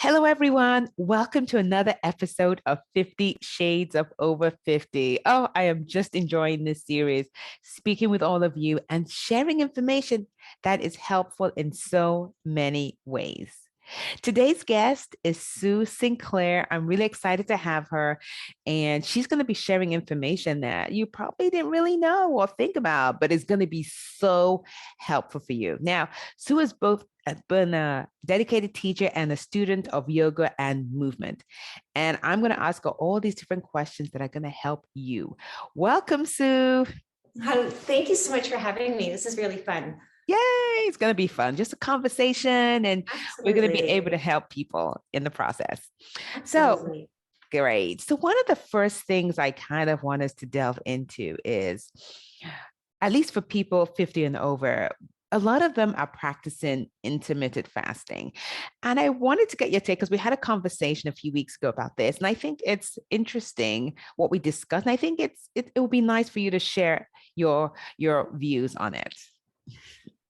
Hello, everyone. Welcome to another episode of 50 Shades of Over 50. Oh, I am just enjoying this series, speaking with all of you and sharing information that is helpful in so many ways. Today's guest is Sue Sinclair. I'm really excited to have her, and she's going to be sharing information that you probably didn't really know or think about, but it's going to be so helpful for you. Now, Sue has both been a dedicated teacher and a student of yoga and movement. And I'm going to ask her all these different questions that are going to help you. Welcome, Sue. Thank you so much for having me. This is really fun. Yay, it's going to be fun. Just a conversation, and we're going to be able to help people in the process. Absolutely. So, great. So one of the first things I kind of want us to delve into is, at least for people 50 and over, a lot of them are practicing intermittent fasting. And I wanted to get your take because we had a conversation a few weeks ago about this. And I think it's interesting what we discussed. And I think it would be nice for you to share your views on it.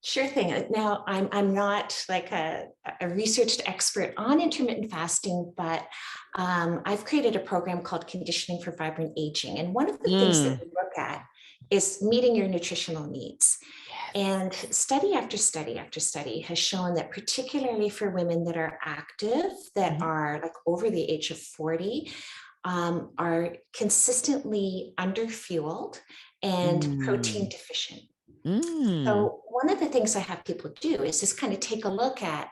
Sure thing. Now, I'm not like a researched expert on intermittent fasting, but I've created a program called Conditioning for Vibrant Aging. And one of the things that we look at is meeting your nutritional needs. And study after study after study has shown that particularly for women that are active, that are like over the age of 40, are consistently underfueled and protein deficient. So one of the things I have people do is just kind of take a look at,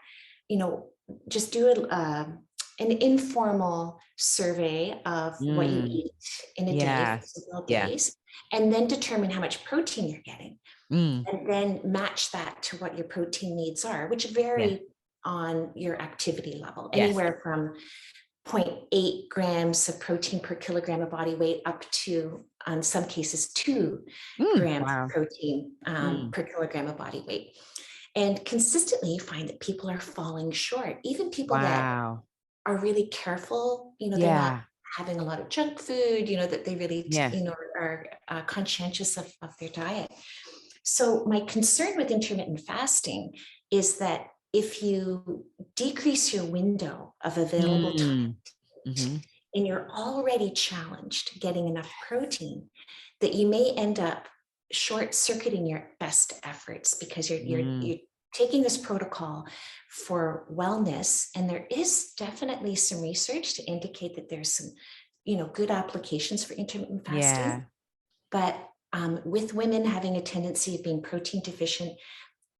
just do an informal survey of what you eat in a day for several days, and then determine how much protein you're getting. And then match that to what your protein needs are, which vary on your activity level, anywhere from 0.8 grams of protein per kilogram of body weight up to, in some cases, 2 grams of protein per kilogram of body weight. And consistently, you find that people are falling short. Even people that are really careful, they're not having a lot of junk food, that they really, are conscientious of their diet. So my concern with intermittent fasting is that if you decrease your window of available time and you're already challenged getting enough protein, that you may end up short-circuiting your best efforts because you're taking this protocol for wellness. And there is definitely some research to indicate that there's some, good applications for intermittent fasting. But with women having a tendency of being protein deficient,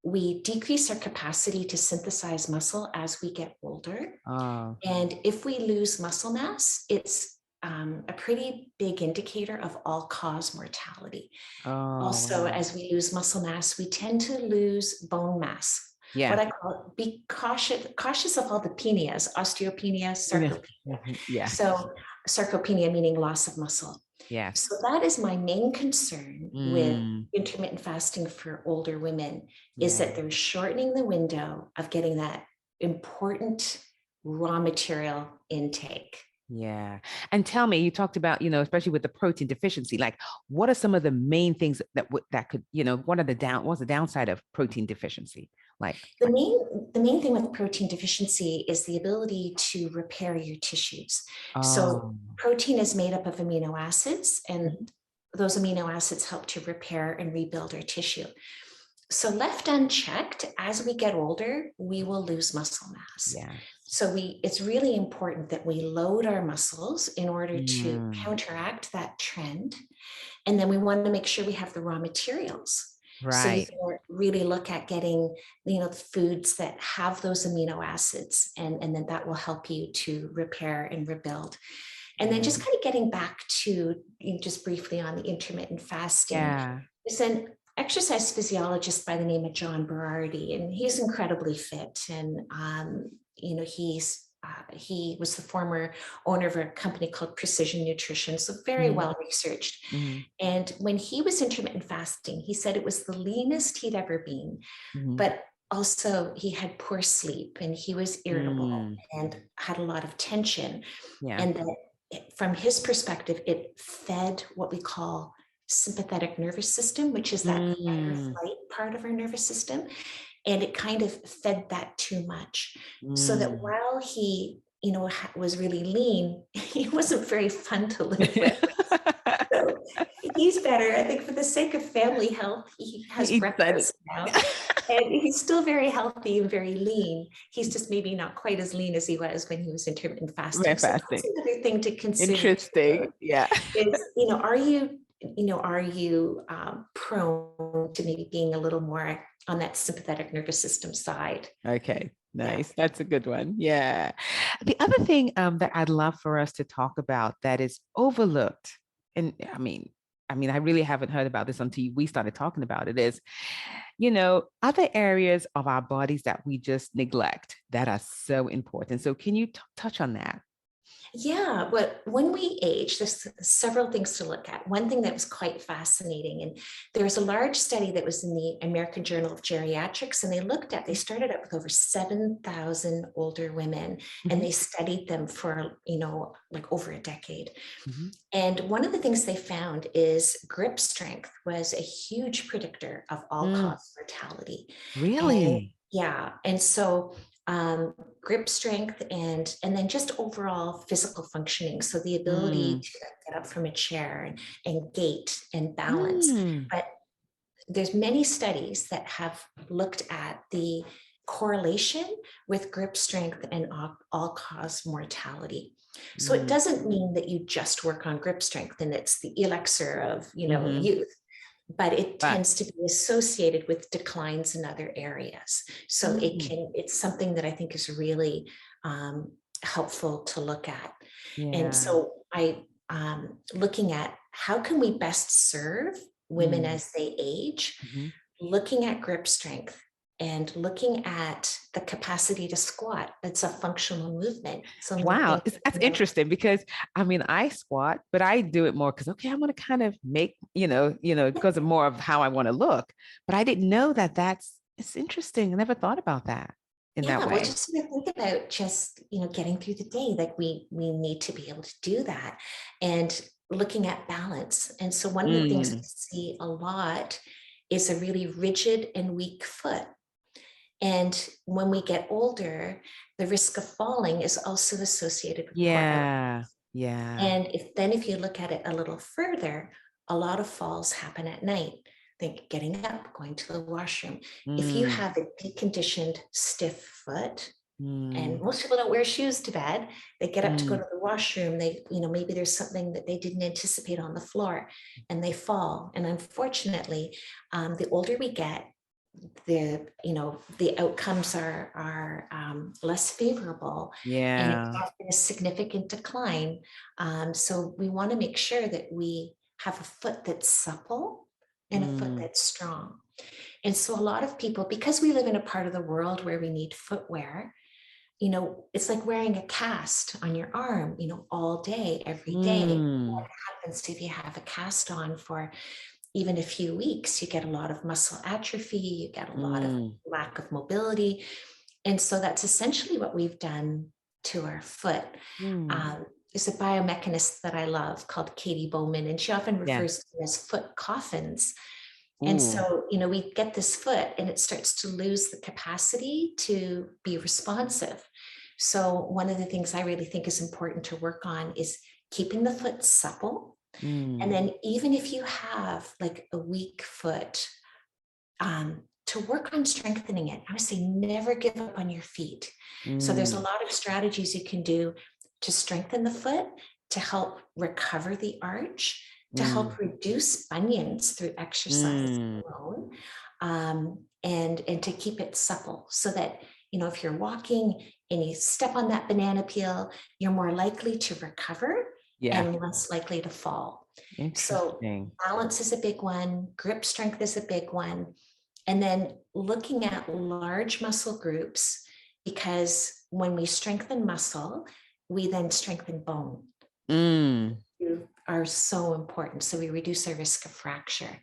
we decrease our capacity to synthesize muscle as we get older. And if we lose muscle mass, it's a pretty big indicator of all-cause mortality. Also, as we lose muscle mass, we tend to lose bone mass. What I call it, be cautious of all the penias, osteopenia, sarcopenia. So sarcopenia meaning loss of muscle. So that is my main concern with intermittent fasting for older women, is that they're shortening the window of getting that important raw material intake. And tell me, you talked about, especially with the protein deficiency, like what are some of the main things that could, what's the downside of protein deficiency? Like the main thing with protein deficiency is the ability to repair your tissues. So protein is made up of amino acids, and those amino acids help to repair and rebuild our tissue. So left unchecked, as we get older, we will lose muscle mass. So it's really important that we load our muscles in order to counteract that trend. And then we want to make sure we have the raw materials. So you can really look at getting, foods that have those amino acids, and then that will help you to repair and rebuild. And then just kind of getting back to, just briefly on the intermittent fasting, there's an exercise physiologist by the name of John Berardi, and he's incredibly fit. And, he was the former owner of a company called Precision Nutrition, so very well researched. And when he was intermittent fasting, he said it was the leanest he'd ever been, but also he had poor sleep and he was irritable and had a lot of tension. And that from his perspective, it fed what we call sympathetic nervous system, which is that fight or flight part of our nervous system. and it kind of fed that too much. So that while he, was really lean, he wasn't very fun to live with. So he's better. I think for the sake of family health, he has breakfast now. And he's still very healthy and very lean. He's just maybe not quite as lean as he was when he was intermittent fasting. So that's another thing to consider. Interesting. Yeah. Is, are you prone to maybe being a little more on that sympathetic nervous system side? Okay. Nice. Yeah. That's a good one. Yeah. The other thing that I'd love for us to talk about that is overlooked, and I mean, I really haven't heard about this until we started talking about it, is, other areas of our bodies that we just neglect that are so important. So can you touch on that? Yeah, but when we age, there's several things to look at. One thing that was quite fascinating, and there was a large study that was in the American Journal of Geriatrics, and they started out with over 7,000 older women, and they studied them for, like over a decade. And one of the things they found is grip strength was a huge predictor of all-cause mortality. Really? And so grip strength and then just overall physical functioning. So the ability to get up from a chair and gait and balance. But there's many studies that have looked at the correlation with grip strength and all-cause mortality. So it doesn't mean that you just work on grip strength and it's the elixir of, youth. But it tends to be associated with declines in other areas. So it's something that I think is really helpful to look at. Yeah. And so looking at how can we best serve women as they age, looking at grip strength and looking at the capacity to squat. It's a functional movement. So wow, that's interesting because I squat, but I do it more because I want to kind of make, because of more of how I want to look. But I didn't know it's interesting. I never thought about that in that way. Well, just think about just, getting through the day. Like we need to be able to do that and looking at balance. And so one of the things we see a lot is a really rigid and weak foot. And when we get older, the risk of falling is also associated with poor outcomes. And if you look at it a little further, a lot of falls happen at night. Think getting up, going to the washroom. If you have a deconditioned, stiff foot, and most people don't wear shoes to bed, they get up to go to the washroom. They, maybe there's something that they didn't anticipate on the floor, and they fall. And unfortunately, the older we get, the outcomes are less favorable, and it's often a significant decline. So we want to make sure that we have a foot that's supple and a foot that's strong. And so a lot of people, because we live in a part of the world where we need footwear, it's like wearing a cast on your arm, all day, every day. What happens if you have a cast on for even a few weeks? You get a lot of muscle atrophy, you get a lot of lack of mobility. And so that's essentially what we've done to our foot. There's a biomechanist that I love called Katie Bowman, and she often refers to them as foot coffins. And so, we get this foot and it starts to lose the capacity to be responsive. So one of the things I really think is important to work on is keeping the foot supple. And then even if you have like a weak foot, to work on strengthening it, I would say never give up on your feet. So there's a lot of strategies you can do to strengthen the foot, to help recover the arch, to help reduce bunions through exercise alone, and to keep it supple so that, if you're walking and you step on that banana peel, you're more likely to recover and less likely to fall. So balance is a big one, grip strength is a big one. And then looking at large muscle groups, because when we strengthen muscle, we then strengthen bone. Are so important. So we reduce our risk of fracture.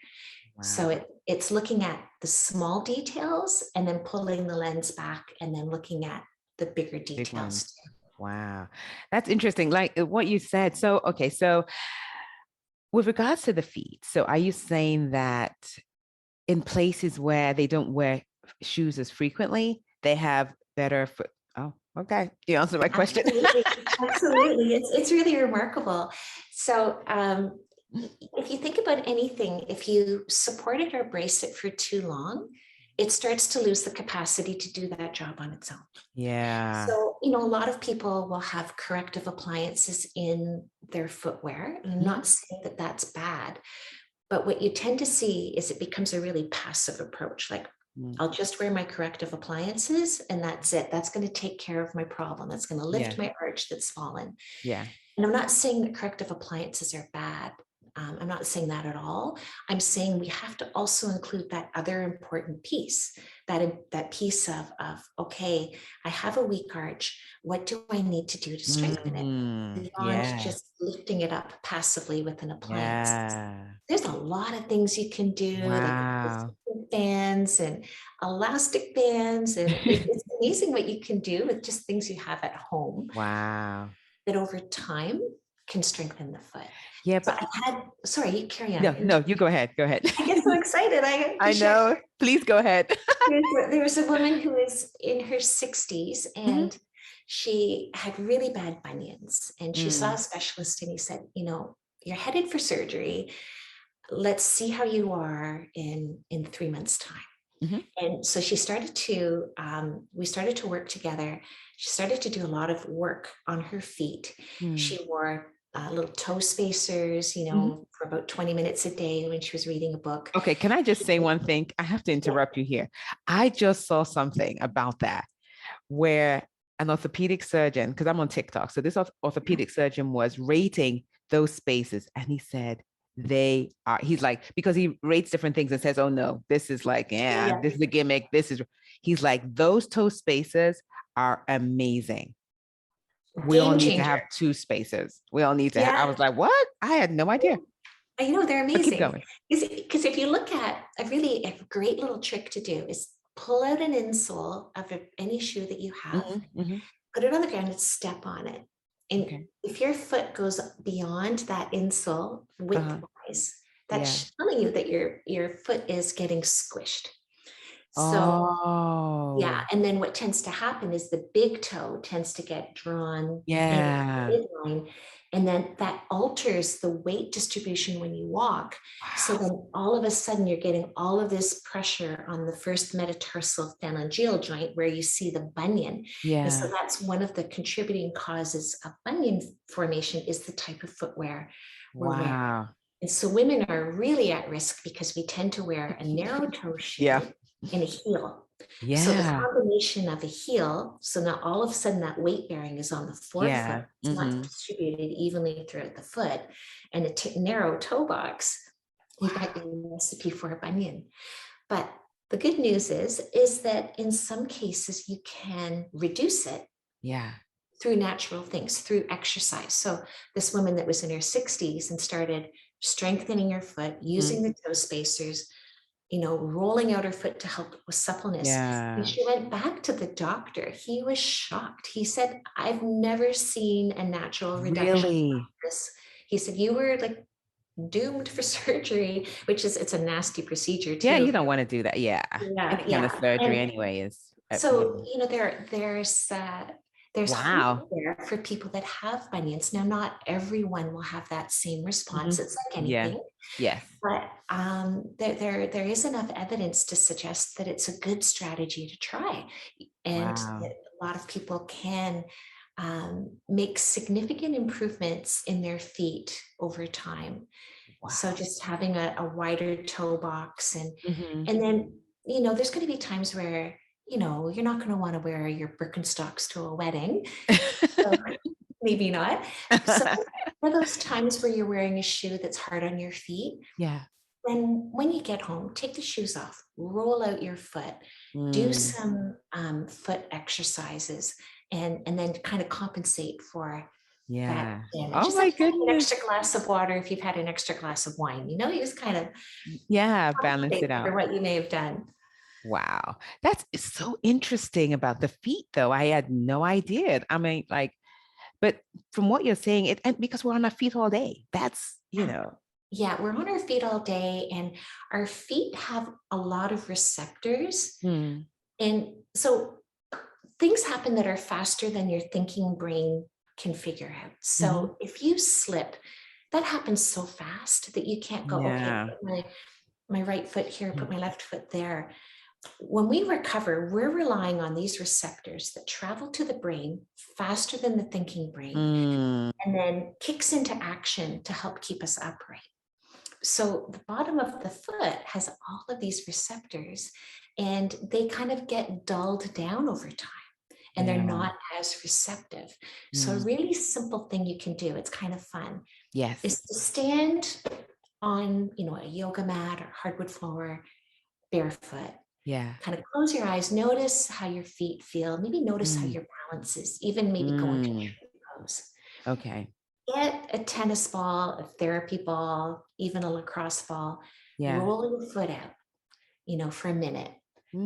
Wow. So it's looking at the small details and then pulling the lens back and then looking at the bigger details. Wow. That's interesting. Like what you said. So, okay. So with regards to the feet, so are you saying that in places where they don't wear shoes as frequently, they have better foot. Oh, okay. You answered my question. Absolutely, absolutely. It's really remarkable. So if you think about anything, if you support it or brace it for too long, it starts to lose the capacity to do that job on its own. Yeah. So, a lot of people will have corrective appliances in their footwear. And I'm not saying that that's bad, but what you tend to see is it becomes a really passive approach. Like, I'll just wear my corrective appliances and that's it. That's going to take care of my problem. That's going to lift my arch that's fallen. Yeah. And I'm not saying that corrective appliances are bad. I'm not saying that at all. I'm saying we have to also include that other important piece, that piece of okay, I have a weak arch. What do I need to do to strengthen it? Beyond Yeah. just lifting it up passively with an appliance. Yeah. There's a lot of things you can do, like Wow. bands and elastic bands. And it's amazing what you can do with just things you have at home Wow. that over time can strengthen the foot. Yeah, So but sorry, you carry on. no, you go ahead. Go ahead. I get so excited. I have to I share. know. Please go ahead. There was a woman who was in her 60s and she had really bad bunions. And she saw a specialist and he said, you're headed for surgery. Let's see how you are in 3 months' time. And so she started to, we started to work together. She started to do a lot of work on her feet. She wore little toe spacers, for about 20 minutes a day when she was reading a book. Okay, can I just say one thing? I have to interrupt you here. I just saw something about that where an orthopedic surgeon, because I'm on TikTok, so this orthopedic surgeon was rating those spaces and he said, he's like, because he rates different things and says, oh no, this is like, this is a gimmick. He's like, those toe spaces are amazing. We all need to have 2 spaces. We all need to I was like, what? I had no idea. I know, they're amazing. But keep going. Because if you look at a great little trick to do is pull out an insole of any shoe that you have, put it on the ground and step on it. And if your foot goes beyond that insole width-wise, that's telling you that your foot is getting squished. So and then what tends to happen is the big toe tends to get drawn in the midline, and then that alters the weight distribution when you walk. So then all of a sudden you're getting all of this pressure on the first metatarsal phalangeal joint where you see the bunion. And so that's one of the contributing causes of bunion formation is the type of footwear we're wearing. And so women are really at risk because we tend to wear a narrow toe shoe and a heel. So the combination of a heel, so now all of a sudden that weight bearing is on the forefoot. It's not distributed evenly throughout the foot. And a narrow toe box, you've got your recipe for a bunion. But the good news is that in some cases you can reduce it through natural things, through exercise. So this woman that was in her 60s and started strengthening her foot, using the toe spacers, rolling out her foot to help with suppleness. And she went back to the doctor. He was shocked. He said, I've never seen a natural reduction like this. He said, you were like doomed for surgery, it's a nasty procedure too. Yeah, you don't want to do that. Any kind of surgery anyway is. So, there's hope there for people that have bunions. Now, not everyone will have that same response. It's like anything. But there is enough evidence to suggest that it's a good strategy to try. And that a lot of people can make significant improvements in their feet over time. So just having a wider toe box and then, there's going to be times where you're not going to want to wear your Birkenstocks to a wedding. So maybe not. So for those times where you're wearing a shoe that's hard on your feet, then when you get home, take the shoes off, roll out your foot, do some foot exercises, and then kind of compensate for that damage. Oh, just my like goodness. An extra glass of water if you've had an extra glass of wine. You just kind of balance it out for what you may have done. Wow. That's so interesting about the feet, though. I had no idea. I mean, but from what you're saying, and because we're on our feet all day, that's, Yeah, we're on our feet all day, and our feet have a lot of receptors. Hmm. And so things happen that are faster than your thinking brain can figure out. Mhm. So if you slip, that happens so fast that you can't go, okay, Yeah. put my right foot here, put Mm. my left foot there. When we recover, we're relying on these receptors that travel to the brain faster than the thinking brain, Mm. and then kicks into action to help keep us upright. So the bottom of the foot has all of these receptors, and they kind of get dulled down over time, and they're Yeah. not as receptive. So a Mm. really simple thing you can do, it's kind of fun, Yes. is to stand on, a yoga mat or hardwood floor, barefoot. Yeah. Kind of close your eyes, notice how your feet feel, maybe notice how Mm. your balance is, even maybe go into Mm. tree pose. Okay. Get a tennis ball, a therapy ball, even a lacrosse ball, Yeah. roll your foot out, for a minute,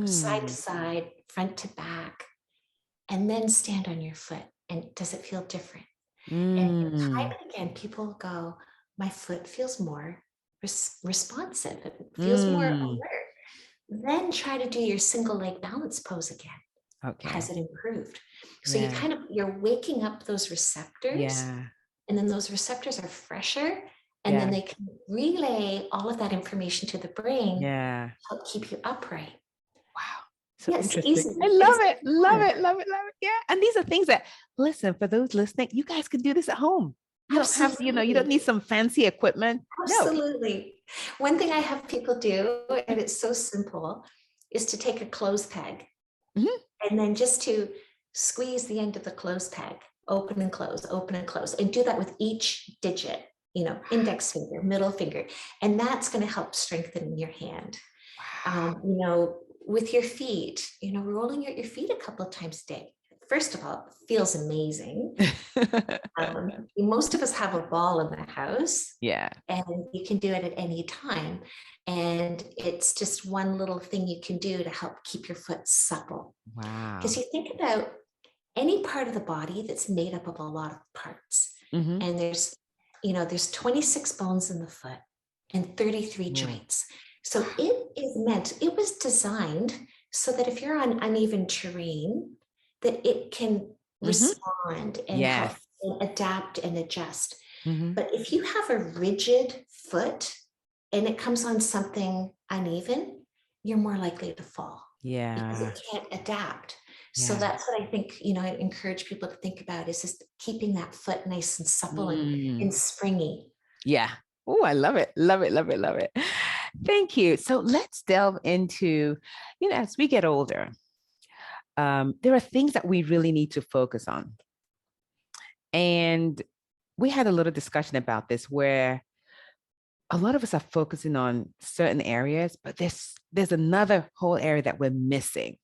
side to Mm. side, front to back, and then stand on your foot. And does it feel different? And time Mm. and again, people go, my foot feels more responsive. It feels more Mm. alert. Then try to do your single leg balance pose again. Has Okay. it improved? So Yeah. you're waking up those receptors, Yeah. and then those receptors are fresher, and then Yeah. they can relay all of that information to the brain, Yeah. help keep you upright. Wow. So Yes, interesting. easy. I love It's it. Love fun. it. Love it. Love it. Yeah. And these are things that, listen, for those listening, you guys can do this at home. You don't have, you don't Absolutely. need some fancy equipment. No. Absolutely. One thing I have people do, and it's so simple, is to take a clothes peg Mhm. and then just to squeeze the end of the clothes peg, open and close, and do that with each digit, index finger, middle finger, and that's going to help strengthen your hand. With your feet, rolling out your feet a couple of times a day. First of all, it feels amazing. Most of us have a ball in the house, Yeah. and you can do it at any time. And it's just one little thing you can do to help keep your foot supple. Because Wow. you think about any part of the body that's made up of a lot of parts. Hmm. And there's 26 bones in the foot and 33 joints. So it was designed so that if you're on uneven terrain, that it can Hmm. respond and help Yes. and adapt and adjust. Hmm. But if you have a rigid foot and it comes on something uneven, you're more likely to fall because Yeah. it can't adapt. So Yeah. that's what I think, I encourage people to think about is just keeping that foot nice and supple and Mm. springy. Yeah. Oh, I love it. Love it. Love it. Love it. Thank you. So let's delve into, as we get older, there are things that we really need to focus on. And we had a little discussion about this where a lot of us are focusing on certain areas, but there's another whole area that we're missing.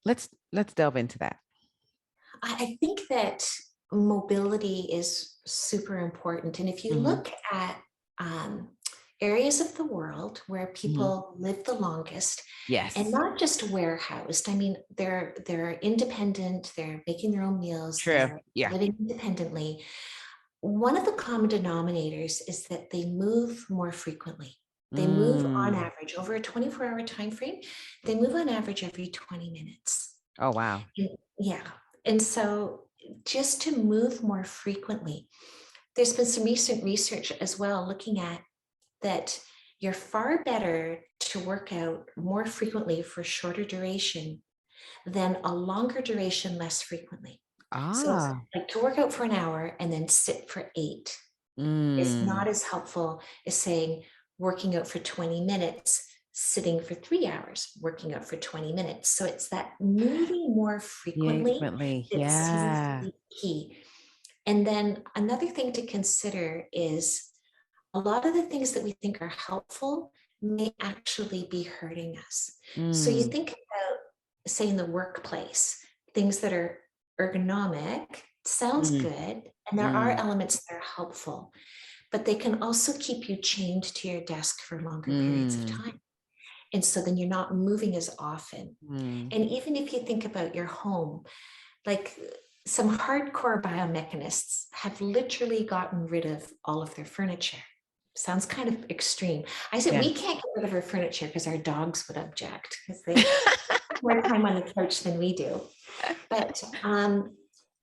Let's delve into that. I think that mobility is super important. And if you Mhm. look at um, areas of the world where Mhm. people live the longest, and Yes. not just warehoused, I mean, they're independent, they're making their own meals, True. they're Yeah. living independently. One of the common denominators is that they move more frequently. They move on Mm. average over a 24-hour time frame. They move on average every 20 minutes. Oh, wow. Yeah. And so just to move more frequently, there's been some recent research as well looking at that you're far better to work out more frequently for shorter duration than a longer duration less frequently. So Ah. like to work out for an hour and then sit for 8 is Mm. not as helpful as saying working out for 20 minutes, sitting for 3 hours, working out for 20 minutes. So it's that moving more Yeah, frequently frequently. that seems to Yeah. be key. And then another thing to consider is a lot of the things that we think are helpful may actually be hurting us. So you Mm. think about, say, in the workplace, things that are ergonomic sounds Mm. good, and there are Mm. elements that are helpful, but they can also keep you chained to your desk for longer periods of Mm. time. And so then you're not moving as often. Mm. And even if you think about your home, like some hardcore biomechanists have literally gotten rid of all of their furniture. sounds kind of extreme. I said, Yeah. we can't get rid of our furniture because our dogs would object because they have more time on the couch than we do. But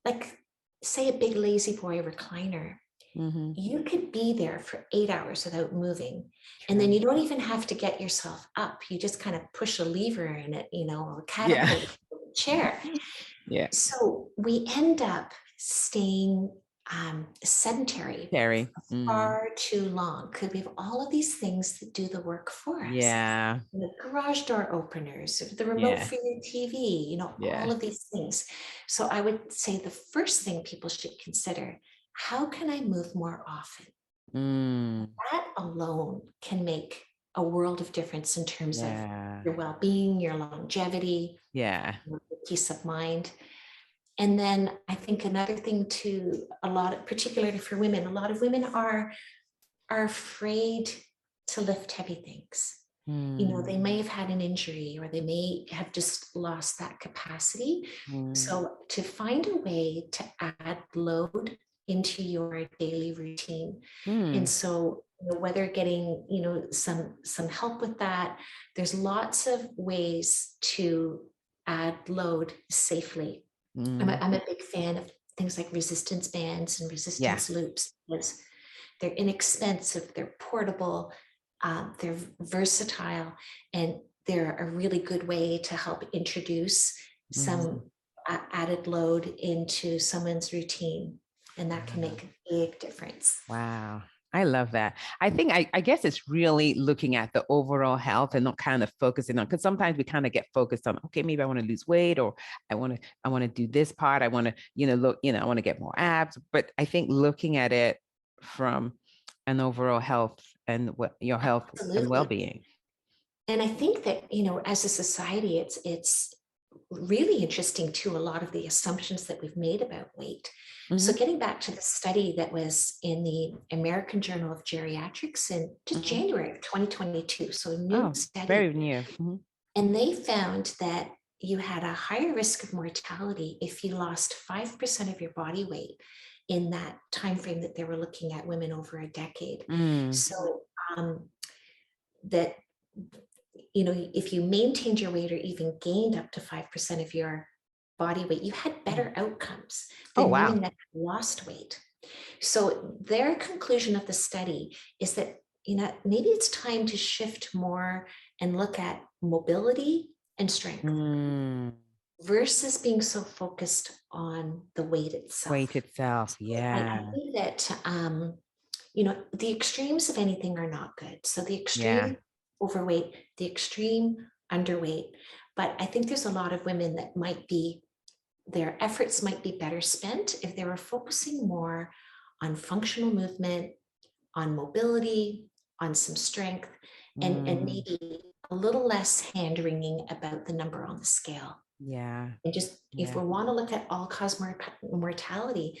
like, say a big lazy boy recliner, Mm-hmm. you could be there for 8 hours without moving. True. And then you don't even have to get yourself up. You just kind of push a lever in it, or Yeah. catapult the chair. Yeah. So we end up staying sedentary Terry. far too long because we have all of these things that do the work for us. Yeah. The garage door openers, the remote Yeah. for your TV, Yeah. all of these things. So I would say the first thing people should consider, how can I move more often? That alone can make a world of difference in terms of your well-being, your longevity, Yeah. your peace of mind. And then I think another thing too, particularly for women, a lot of women are afraid to lift heavy things. They may have had an injury or they may have just lost that capacity. So to find a way to add load into your daily routine. And so whether getting, some help with that, there's lots of ways to add load safely. I'm a big fan of things like resistance bands and resistance loops because they're inexpensive, they're portable, they're versatile, and they're a really good way to help introduce some added load into someone's routine. And that can make a big difference. Wow. I love that. I guess it's really looking at the overall health and not kind of focusing on, because sometimes we kind of get focused on, okay, maybe I want to lose weight, or I want to do this part. I want to, I want to get more abs. But I think looking at it from an overall health and what your health Absolutely. and well-being. And I think that, as a society, it's really interesting too, a lot of the assumptions that we've made about weight. So getting back to the study that was in the American Journal of Geriatrics in just January of 2022, so a new study. Very new. And they found that you had a higher risk of mortality if you lost 5% of your body weight in that time frame that they were looking at women over a decade. So that, if you maintained your weight or even gained up to 5% of your body weight, you had better outcomes than women that lost weight. So their conclusion of the study is that, maybe it's time to shift more and look at mobility and strength versus being so focused on the weight itself. Yeah. I think that, the extremes of anything are not good. So the extreme overweight, the extreme underweight. But I think there's a lot of women that their efforts might be better spent if they were focusing more on functional movement, on mobility, on some strength, and maybe a little less hand-wringing about the number on the scale. Yeah. And just, if we want to look at all-cause mortality,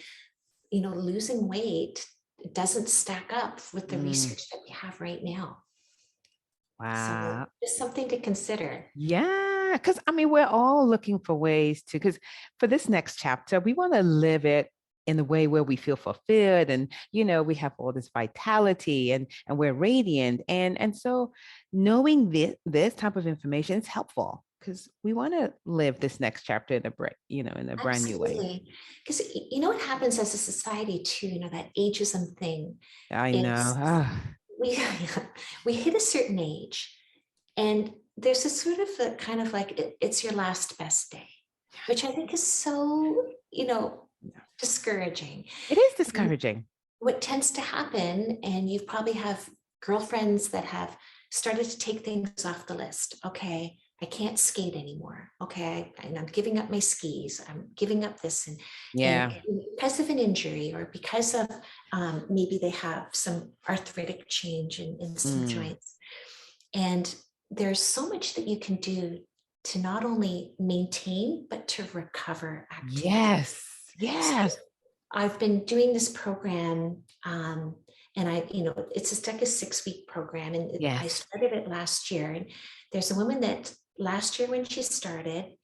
losing weight doesn't stack up with the research that we have right now. Wow. So just something to consider. Yeah, because we're all looking for ways to, because for this next chapter, we want to live it in the way where we feel fulfilled, and we have all this vitality, and we're radiant, and so knowing this type of information is helpful because we want to live this next chapter in a brand new way. Because what happens as a society too, that ageism thing. I know. We hit a certain age, and there's a sort of a kind of like it's your last best day, which I think is so discouraging. It is discouraging. What tends to happen, and you probably have girlfriends that have started to take things off the list. Okay, I can't skate anymore. Okay, and I'm giving up my skis. I'm giving up this, and because of an injury or because of maybe they have some arthritic change in some joints. And there's so much that you can do to not only maintain but to recover activity. Yes. So I've been doing this program, and it's just like a 6-week program, and I started it last year. And there's a woman that last year when she started,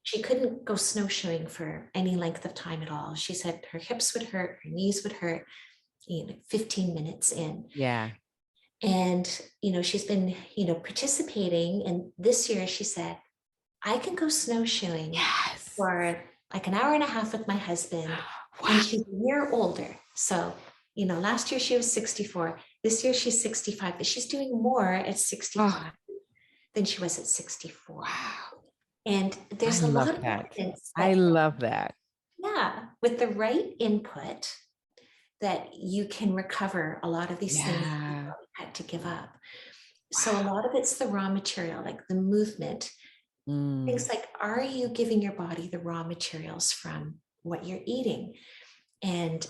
she couldn't go snowshoeing for any length of time at all. She said her hips would hurt, her knees would hurt. 15 minutes in. Yeah. And, she's been, participating. And this year she said, I can go snowshoeing Yes. for like an hour and a half with my husband. Wow. And she's a year older. So, last year she was 64. This year she's 65, but she's doing more at 65 than she was at 64. Wow. And I there's a lot love of that. evidence I that, love that. yeah, with the right input, that you can recover a lot of these things that you Yeah. had to give up. So a Wow. lot of it's the raw material, like the movement. Things like, are you giving your body the raw materials from what you're eating? And,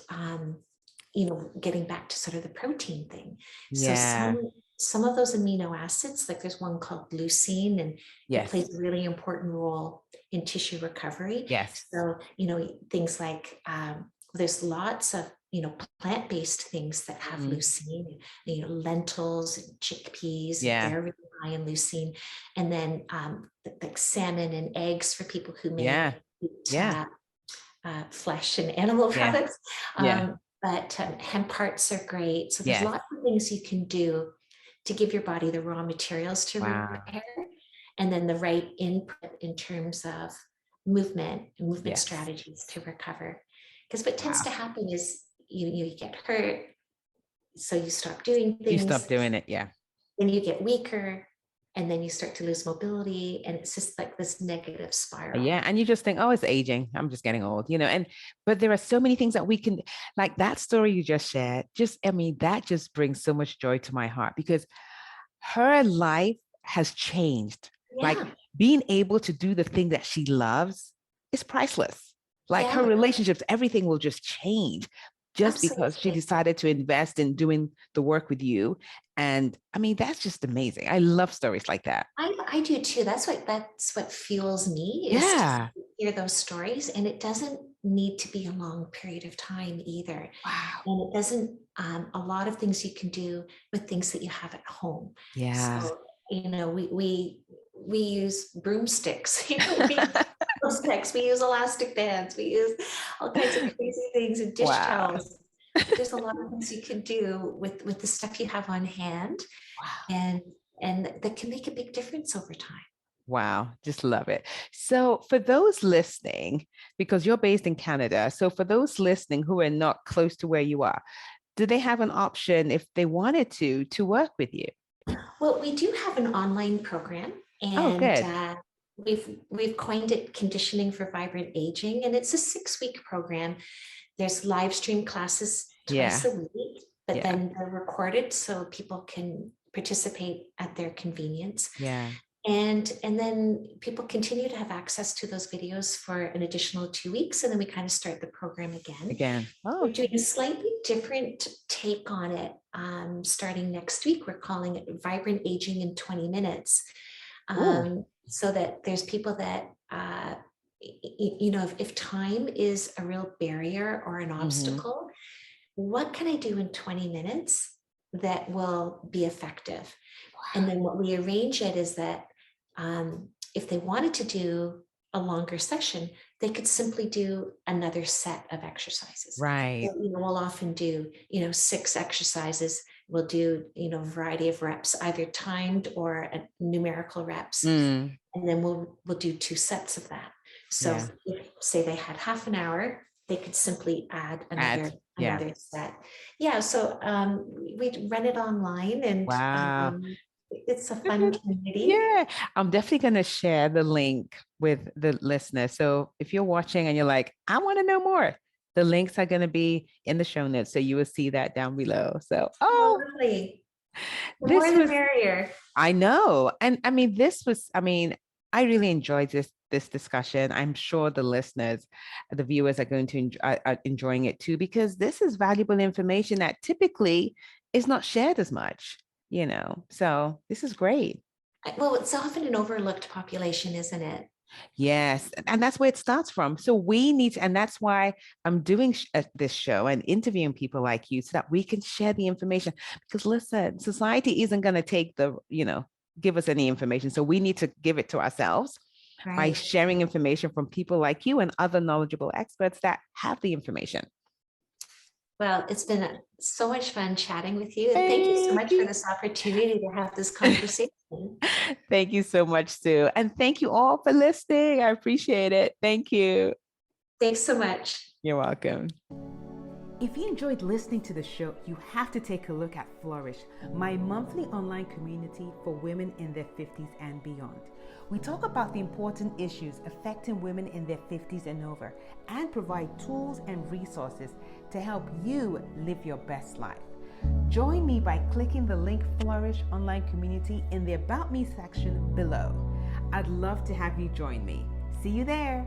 getting back to sort of the protein thing. So Yeah. some of those amino acids, like there's one called leucine, and it Yes. plays a really important role in tissue recovery. Yes. So, things like, there's lots of, plant-based things that have leucine, lentils and chickpeas, Yeah. they're really high in leucine. And then like salmon and eggs for people who may Yeah. eat Yeah. flesh and animal Yeah. products. Yeah. But hemp hearts are great. So there's Yes. lots of things you can do to give your body the raw materials to Wow. repair, and then the right input in terms of movement and movement Yes. strategies to recover. Because what tends Wow. to happen is you get hurt, so you stop doing You things, stop doing it. Yeah. then you get weaker, and then you start to lose mobility, and it's just like this negative spiral. Yeah. And you just think, oh, it's aging. I'm just getting old, but there are so many things that we can, like that story you just shared, that just brings so much joy to my heart because her life has changed. Like Yeah. being able to do the thing that she loves is priceless. Like her Yeah, relationships, everything will just change just because she absolutely. decided to invest in doing the work with you. And that's just amazing. I love stories like that. I do too. That's what fuels me, is to Yeah. hear those stories. And it doesn't need to be a long period of time either. Wow. And it doesn't, a lot of things you can do with things that you have at home. Yeah. So, we use broomsticks, we use sticks, we use elastic bands, we use all kinds of crazy things, and dish Wow. towels. There's a lot of things you can do with the stuff you have on hand, Wow. and that can make a big difference over time. Wow, just love it. So, for those listening, because you're based in Canada, so for those listening who are not close to where you are, do they have an option if they wanted to work with you? Well, we do have an online program, Oh, and good. we've coined it Conditioning for Vibrant Aging, and it's a 6-week program. There's live stream classes Yeah. twice a week, but Yeah. then they're recorded so people can participate at their convenience. Yeah. And then people continue to have access to those videos for an additional 2 weeks, and then we kind of start the program again. Again. Oh, We're doing a slightly different take on it. Starting next week, we're calling it Vibrant Aging in 20 Minutes. ooh. So that there's people that, if time is a real barrier or an Mhm. obstacle, what can I do in 20 minutes that will be effective? And then what we arrange it is that, if they wanted to do a longer session, they could simply do another set of exercises. Right. So, we'll often do, 6 exercises. We'll do, a variety of reps, either timed or numerical reps. Mm. And then we'll do 2 sets of that. So Yeah. if, say they had half an hour, they could simply add Add. Yeah. another set. Yeah, so we run it online, and Wow. it's a fun community. Yeah, I'm definitely going to share the link with the listener. So if you're watching and you're like, I want to know more, the links are going to be in the show notes. So you will see that down below. So, Oh, lovely. The more this the was, merrier. I know. And I really enjoyed this discussion. I'm sure the listeners, the viewers are going to are enjoying it too, because this is valuable information that typically is not shared as much. So this is great. Well, it's often an overlooked population, isn't it? Yes, and that's where it starts from. So we need to, and that's why I'm doing this show and interviewing people like you so that we can share the information. Because listen, society isn't going to give us any information. So we need to give it to ourselves by Right. sharing information from people like you and other knowledgeable experts that have the information. Well, it's been so much fun chatting with you. And thank you so Thank much for you. this opportunity to have this conversation. Thank you so much, Sue. And thank you all for listening. I appreciate it. Thank you. Thanks so much. You're welcome. If you enjoyed listening to the show, you have to take a look at Flourish, my monthly online community for women in their 50s and beyond. We talk about the important issues affecting women in their 50s and over and provide tools and resources to help you live your best life. Join me by clicking the link Flourish Online Community in the About Me section below. I'd love to have you join me. See you there.